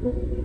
Wende!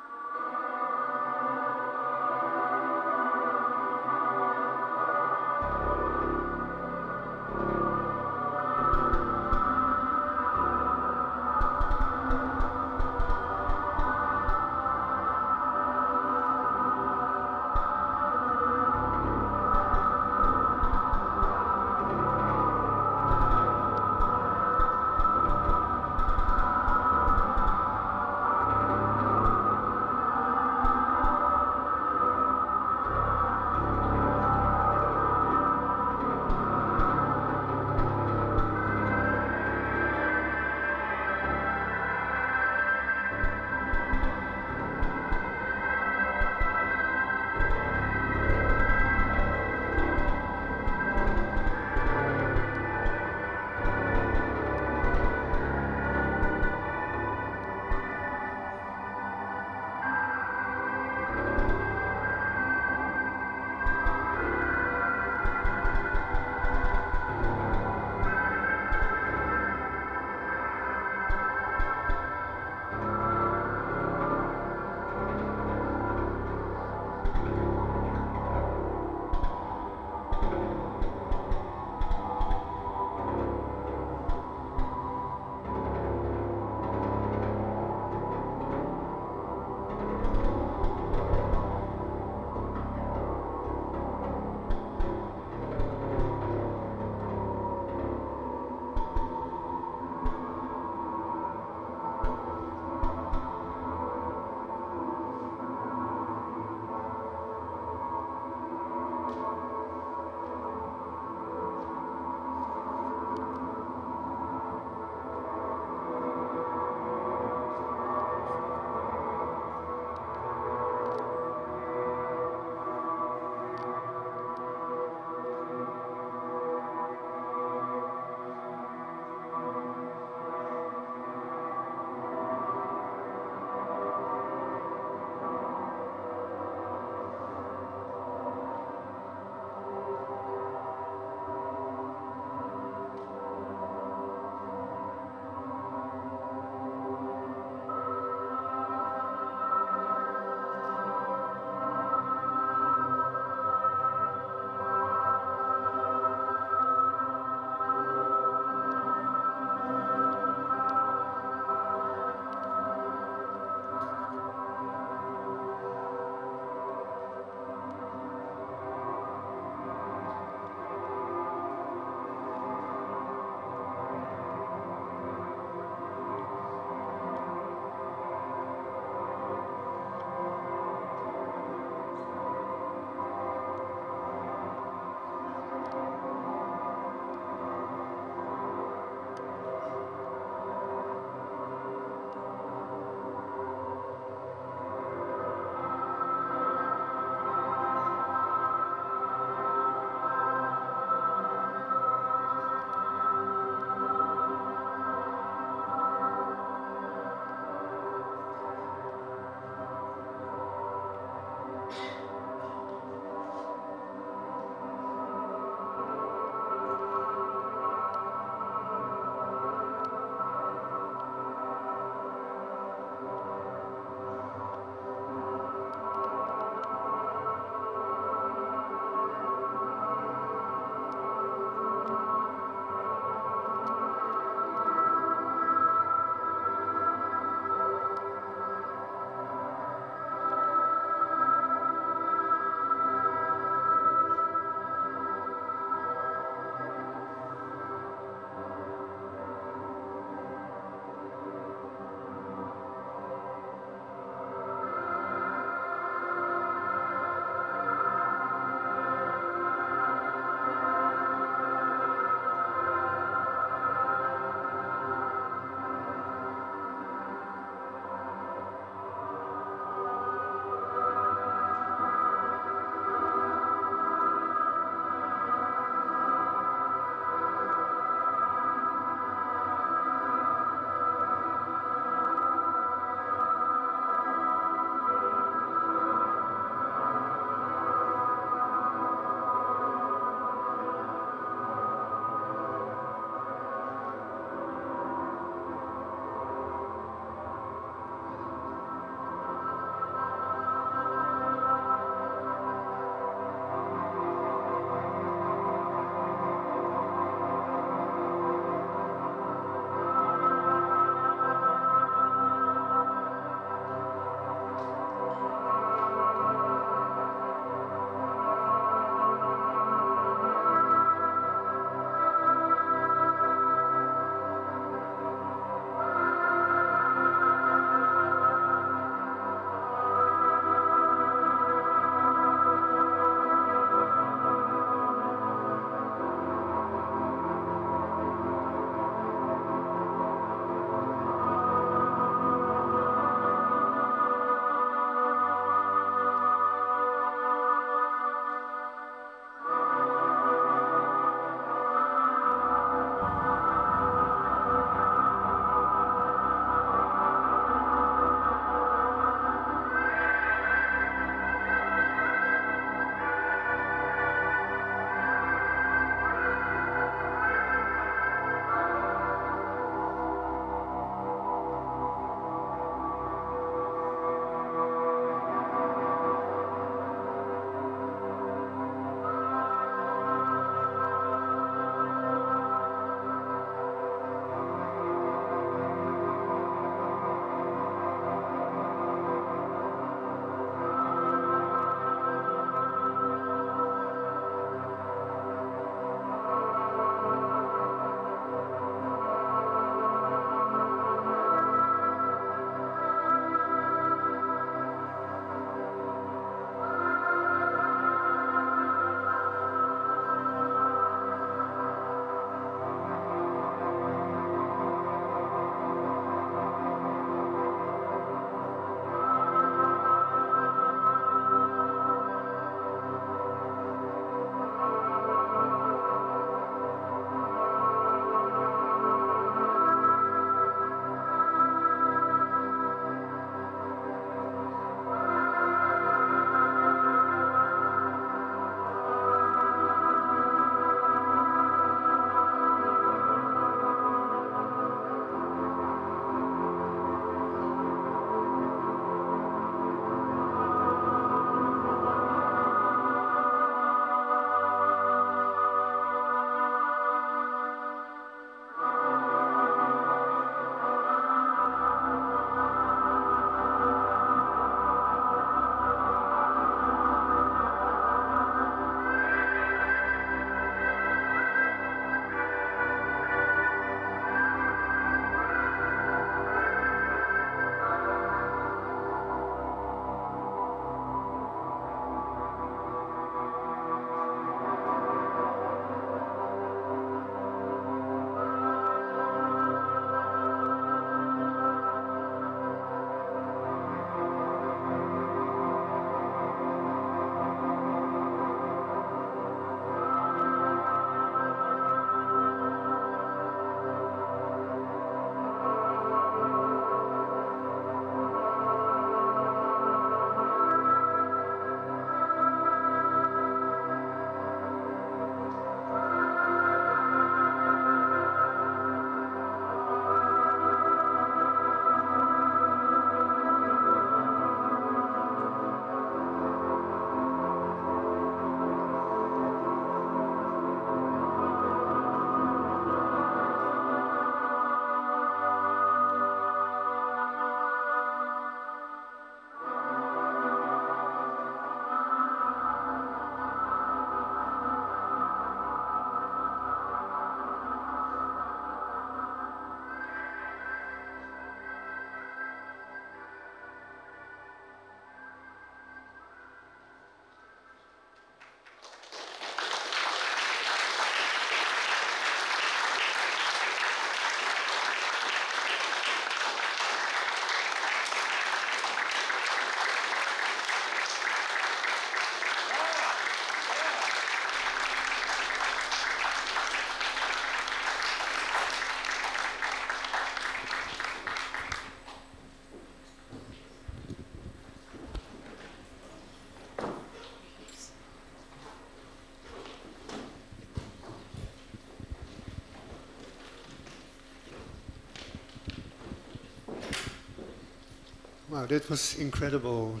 Wow, that was incredible.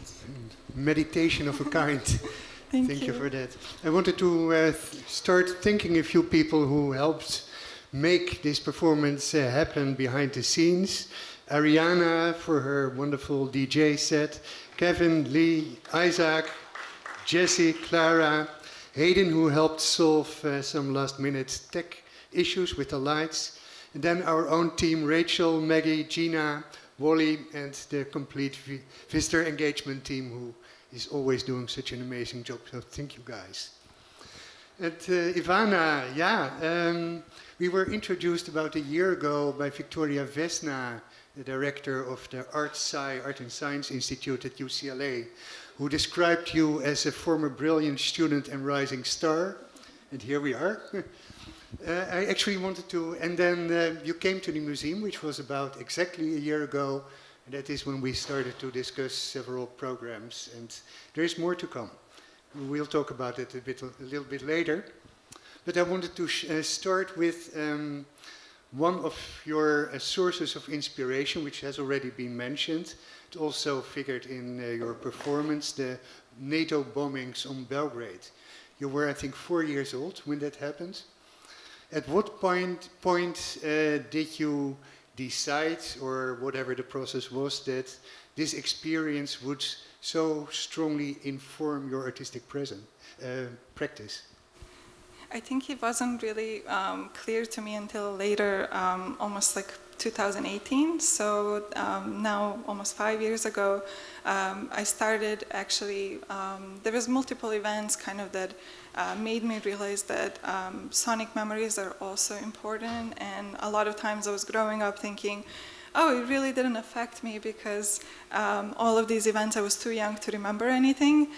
Meditation of a kind. Thank you for that. I wanted to start thanking a few people who helped make this performance happen behind the scenes. Ariana for her wonderful DJ set, Kevin, Lee, Isaac, Jesse, Clara, Hayden, who helped solve some last-minute tech issues with the lights, and then our own team, Rachel, Maggie, Gina, Wally, and the complete visitor engagement team, who is always doing such an amazing job. So thank you, guys. And Ivana, we were introduced about a year ago by Victoria Vesna, the director of the Art and Science Institute at UCLA, who described you as a former brilliant student and rising star. And here we are. I actually wanted to, and then you came to the museum, which was about exactly a year ago, and that is when we started to discuss several programs, and there is more to come. We'll talk about it a little bit later. But I wanted to start with one of your sources of inspiration, which has already been mentioned. It also figured in your performance, the NATO bombings on Belgrade. You were, I think, 4 years old when that happened. At what point did you decide, or whatever the process was, that this experience would so strongly inform your artistic practice? I think it wasn't really clear to me until later, almost like 2018. So now, almost 5 years ago, I started actually, there was multiple events kind of that made me realize that sonic memories are also important. And a lot of times I was growing up thinking, oh, it really didn't affect me because all of these events, I was too young to remember anything.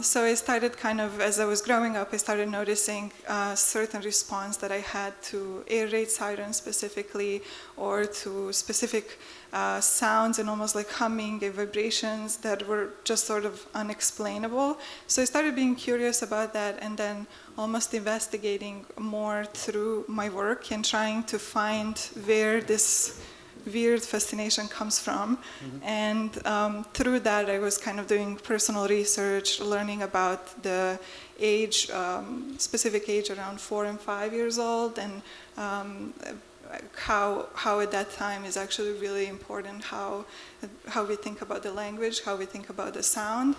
So I started kind of, as I was growing up, I started noticing certain response that I had to air raid sirens specifically, or to specific sounds and almost like humming and vibrations that were just sort of unexplainable. So I started being curious about that, and then almost investigating more through my work and trying to find where this weird fascination comes from. Mm-hmm. And through that I was kind of doing personal research, learning about the age, specific age around 4 and 5 years old, and how at that time is actually really important, how we think about the language, how we think about the sound.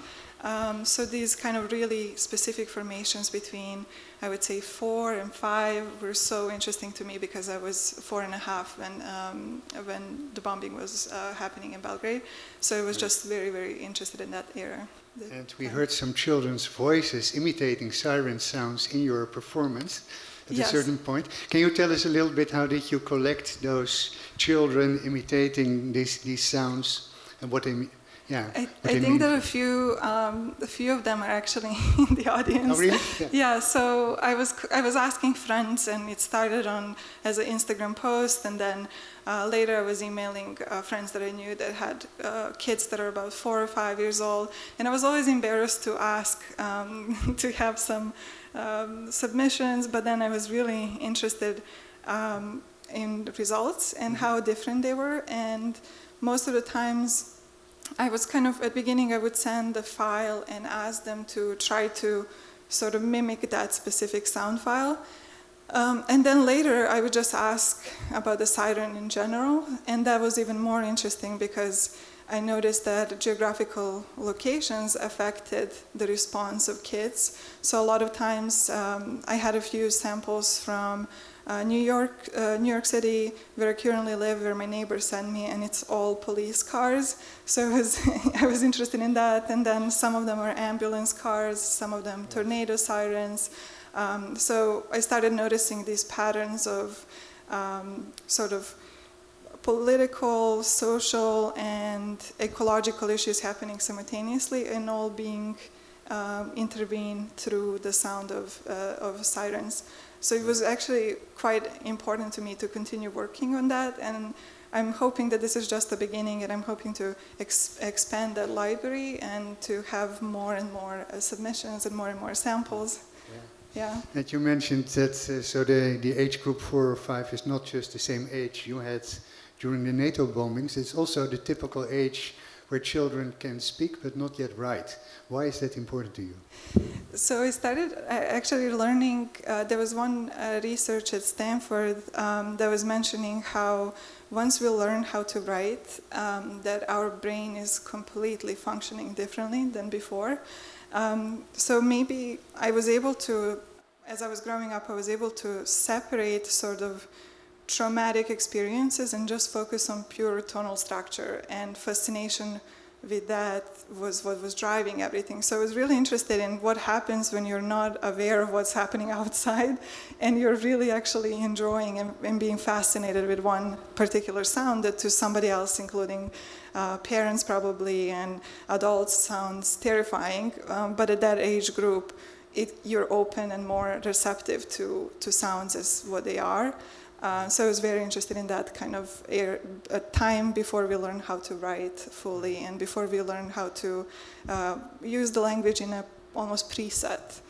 So these kind of really specific formations between, I would say, 4 and 5 were so interesting to me, because I was 4.5 when the bombing was happening in Belgrade. So I was just very, very interested in that era. And we heard some children's voices imitating siren sounds in your performance at a certain point. Can you tell us a little bit, how did you collect those children imitating these sounds, and what they mean? Yeah, I think that a few of them are actually in the audience. Oh, really? Yeah. So I was asking friends, and it started as an Instagram post, and then later I was emailing friends that I knew that had kids that are about 4 or 5 years old, and I was always embarrassed to ask to have some submissions, but then I was really interested in the results and how different they were, and most of the times I was kind of, at the beginning I would send the file and ask them to try to sort of mimic that specific sound file. And then later I would just ask about the siren in general, and that was even more interesting because I noticed that geographical locations affected the response of kids. So a lot of times I had a few samples from New York City, where I currently live, where my neighbors sent me, and it's all police cars. So I was interested in that. And then some of them are ambulance cars, some of them tornado sirens. So I started noticing these patterns of sort of political, social, and ecological issues happening simultaneously, and all being intervened through the sound of sirens. So it was actually quite important to me to continue working on that, and I'm hoping that this is just the beginning, and I'm hoping to expand that library and to have more and more submissions and more samples. Yeah. And you mentioned that so the age group 4 or 5 is not just the same age you had during the NATO bombings. It's also the typical age where children can speak but not yet write. Why is that important to you? So I started actually learning, there was one research at Stanford that was mentioning how once we learn how to write, that our brain is completely functioning differently than before. So maybe I was able to, as I was growing up, I was able to separate sort of traumatic experiences and just focus on pure tonal structure, and fascination with that was what was driving everything. So I was really interested in what happens when you're not aware of what's happening outside and you're really actually enjoying and being fascinated with one particular sound that to somebody else, including parents probably and adults, sounds terrifying. But at that age group, you're open and more receptive to sounds as what they are. So I was very interested in that kind of a time before we learn how to write fully and before we learn how to use the language in a almost preset.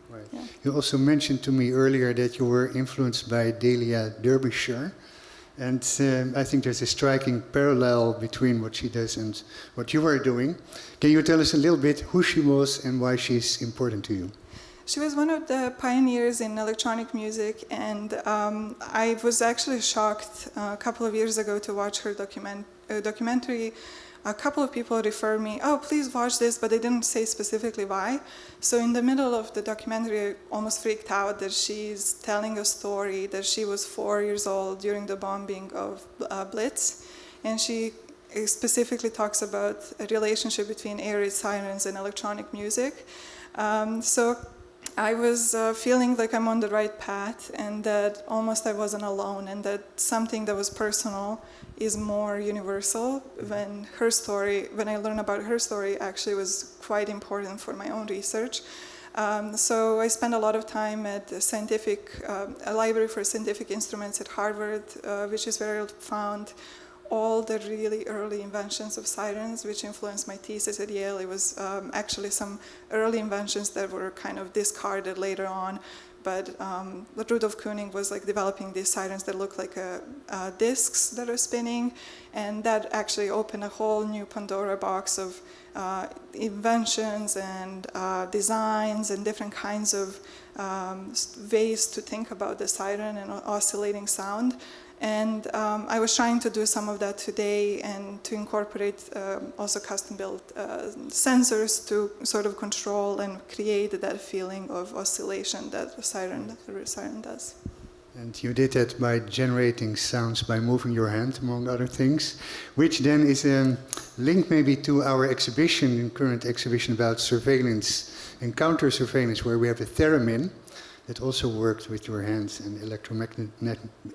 Right. Yeah. You also mentioned to me earlier that you were influenced by Delia Derbyshire, and I think there's a striking parallel between what she does and what you are doing. Can you tell us a little bit who she was and why she's important to you? She was one of the pioneers in electronic music, and I was actually shocked a couple of years ago to watch her documentary. A couple of people referred me, oh, please watch this, but they didn't say specifically why. So in the middle of the documentary, I almost freaked out that she's telling a story that she was 4 years old during the bombing of Blitz, and she specifically talks about a relationship between air raid sirens and electronic music. So I was feeling like I'm on the right path, and that almost I wasn't alone, and that something that was personal is more universal. When I learned about her story, actually was quite important for my own research. So I spent a lot of time at a library for scientific instruments at Harvard, which is where I found all the really early inventions of sirens, which influenced my thesis at Yale. It was actually some early inventions that were kind of discarded later on, but Rudolf Koenig was like developing these sirens that look like discs that are spinning, and that actually opened a whole new Pandora box of inventions and designs and different kinds of ways to think about the siren and oscillating sound. And I was trying to do some of that today and to incorporate also custom-built sensors to sort of control and create that feeling of oscillation that the siren does. And you did that by generating sounds by moving your hand, among other things, which then is a link maybe to our exhibition, current exhibition about surveillance and counter-surveillance, where we have a theremin that also worked with your hands and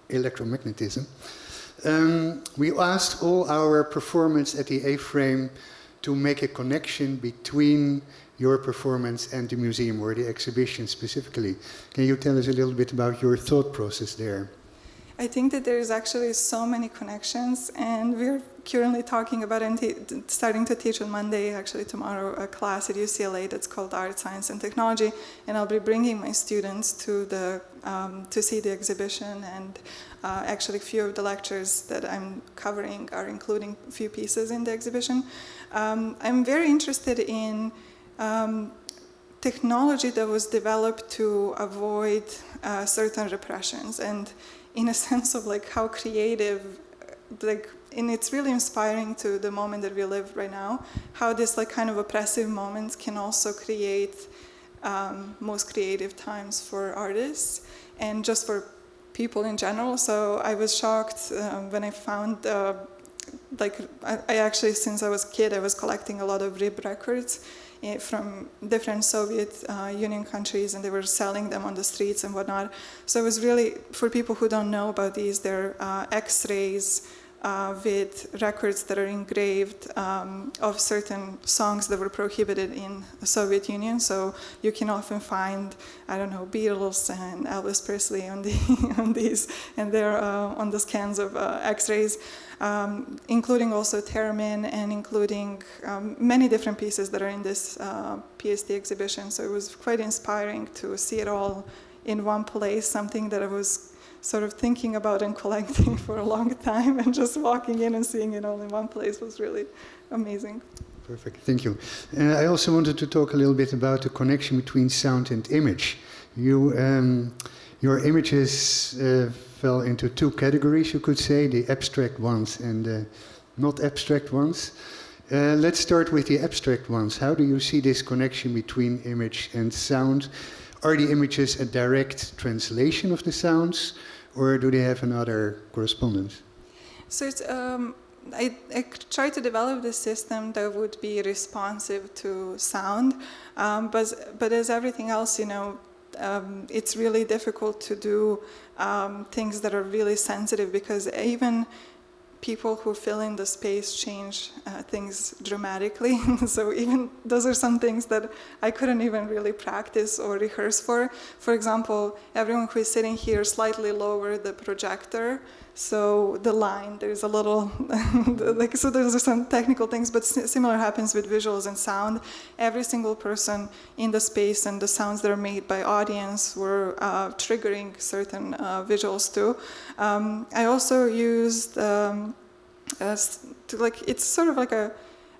electromagnetism. We asked all our performers at the A-frame to make a connection between your performance and the museum or the exhibition specifically. Can you tell us a little bit about your thought process there? I think that there's actually so many connections, and we're currently talking about and starting to teach on Monday, actually tomorrow, a class at UCLA that's called Art, Science, and Technology, and I'll be bringing my students to see the exhibition, and actually a few of the lectures that I'm covering are including a few pieces in the exhibition. I'm very interested in technology that was developed to avoid certain repressions, and in a sense of like how creative, and it's really inspiring to the moment that we live right now, how this like kind of oppressive moments can also create most creative times for artists and just for people in general. So I was shocked when I found I actually, since I was a kid, I was collecting a lot of rib records from different Soviet Union countries, and they were selling them on the streets and whatnot. So it was really, for people who don't know about these, they're X-rays with records that are engraved of certain songs that were prohibited in the Soviet Union. So you can often find, I don't know, Beatles and Elvis Presley on these, and they're on the scans of X-rays, including also theremin and including many different pieces that are in this PSD exhibition. So it was quite inspiring to see it all in one place, something that I was sort of thinking about and collecting for a long time, and just walking in and seeing it all in one place was really amazing. Perfect, thank you. I also wanted to talk a little bit about the connection between sound and image. Your images fell into two categories, you could say, the abstract ones and the not abstract ones. Let's start with the abstract ones. How do you see this connection between image and sound? Are the images a direct translation of the sounds, or do they have another correspondence? So it's, I tried to develop this system that would be responsive to sound, but as everything else, it's really difficult to do things that are really sensitive, because even people who fill in the space change things dramatically. So even those are some things that I couldn't even really practice or rehearse for. For example, everyone who is sitting here slightly lower the projector, so the line, there's a little, so those are some technical things, but similar happens with visuals and sound. Every single person in the space and the sounds that are made by audience were triggering certain visuals too. I also used, it's sort of like a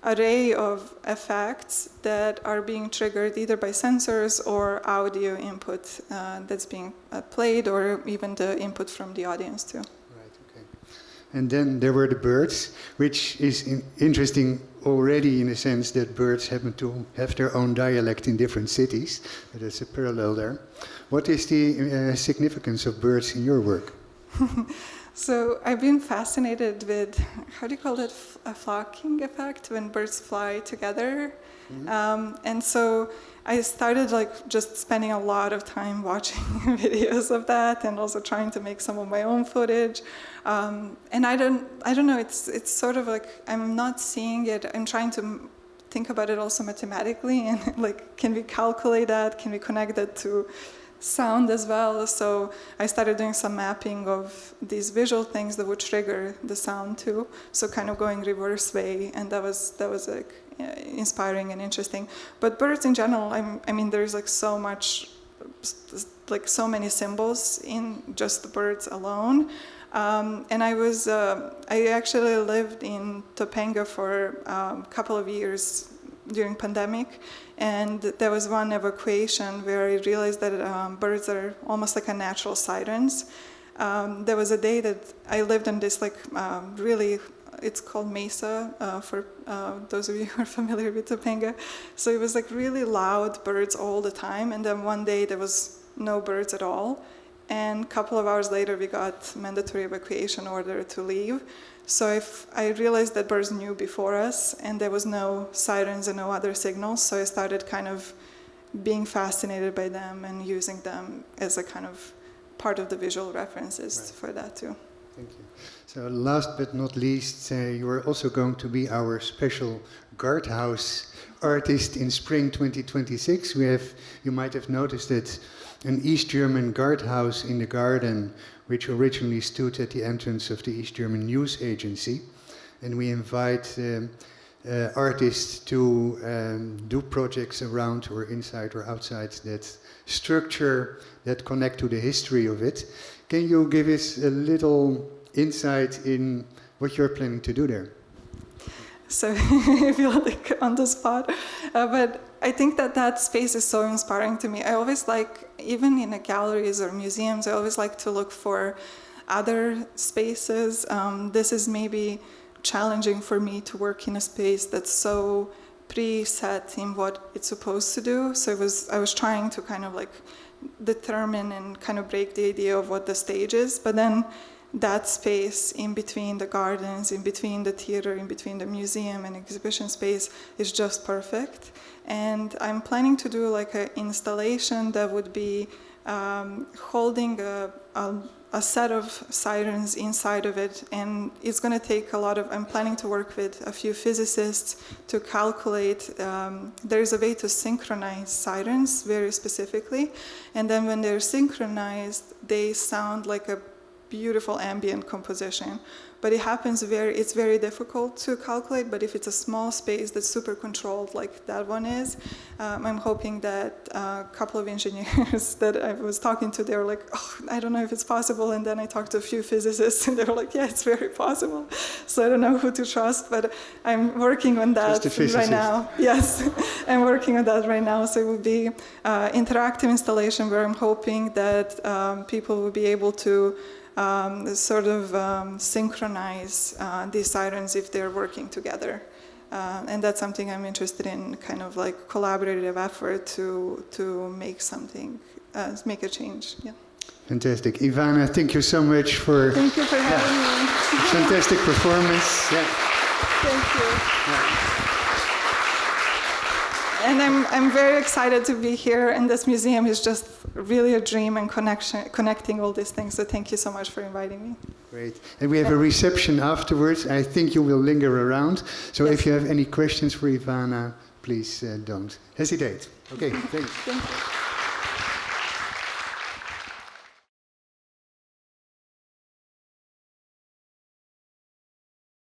array of effects that are being triggered either by sensors or audio input that's being played, or even the input from the audience too. And then there were the birds, which is interesting already in the sense that birds happen to have their own dialect in different cities. There's a parallel there. What is the significance of birds in your work? So I've been fascinated with, how do you call it, a flocking effect, when birds fly together. Mm-hmm. And so I started just spending a lot of time watching videos of that, and also trying to make some of my own footage. And I don't know, it's sort of like, I'm not seeing it, I'm trying to think about it also mathematically, and can we calculate that? Can we connect that to sound as well? So I started doing some mapping of these visual things that would trigger the sound too. So kind of going reverse way, and that was inspiring and interesting. But birds in general, I mean, there's so much, so many symbols in just the birds alone. And I actually lived in Topanga for a couple of years during pandemic, and there was one evacuation where I realized that birds are almost like a natural sirens. There was a day that I lived in this really, it's called Mesa, for those of you who are familiar with Topanga. So it was really loud birds all the time, and then one day there was no birds at all. And a couple of hours later, we got mandatory evacuation order to leave. So I realized that birds knew before us, and there was no sirens and no other signals. So I started kind of being fascinated by them and using them as a kind of part of the visual references for that too. Thank you. So last but not least, you are also going to be our special guardhouse artist in spring 2026. You might have noticed that an East German guardhouse in the garden, which originally stood at the entrance of the East German News Agency. And we invite artists to do projects around or inside or outside that structure that connect to the history of it. Can you give us a little insight in what you're planning to do there? So I feel on the spot, but I think that space is so inspiring to me. I always even in galleries or museums, I always like to look for other spaces. This is maybe challenging for me to work in a space that's so preset in what it's supposed to do. So I was trying to kind of determine and kind of break the idea of what the stage is, but then that space in between the gardens, in between the theater, in between the museum and exhibition space is just perfect. And I'm planning to do an installation that would be holding a set of sirens inside of it, and it's going to take I'm planning to work with a few physicists to calculate, there's a way to synchronize sirens very specifically, and then when they're synchronized, they sound like a beautiful ambient composition. But it happens it's very difficult to calculate, but if it's a small space that's super controlled like that one is, I'm hoping that a couple of engineers that I was talking to, they were like, oh, I don't know if it's possible, and then I talked to a few physicists and they were like, yeah, it's very possible. So I don't know who to trust, but I'm working on that right now. Yes, I'm working on that right now, so it will be interactive installation where I'm hoping that people will be able to synchronize these sirens if they're working together. And that's something I'm interested in, kind of like collaborative effort to make something, make a change. Yeah. Fantastic. Ivana, thank you so much for... Thank you for having me. Fantastic performance. Yeah. Thank you. Yeah. And I'm very excited to be here, and this museum is just really a dream and connecting all these things. So thank you so much for inviting me. Great. And we have a reception afterwards. I think you will linger around. So yes. If you have any questions for Ivana, please don't hesitate. Okay, thanks. Thank you.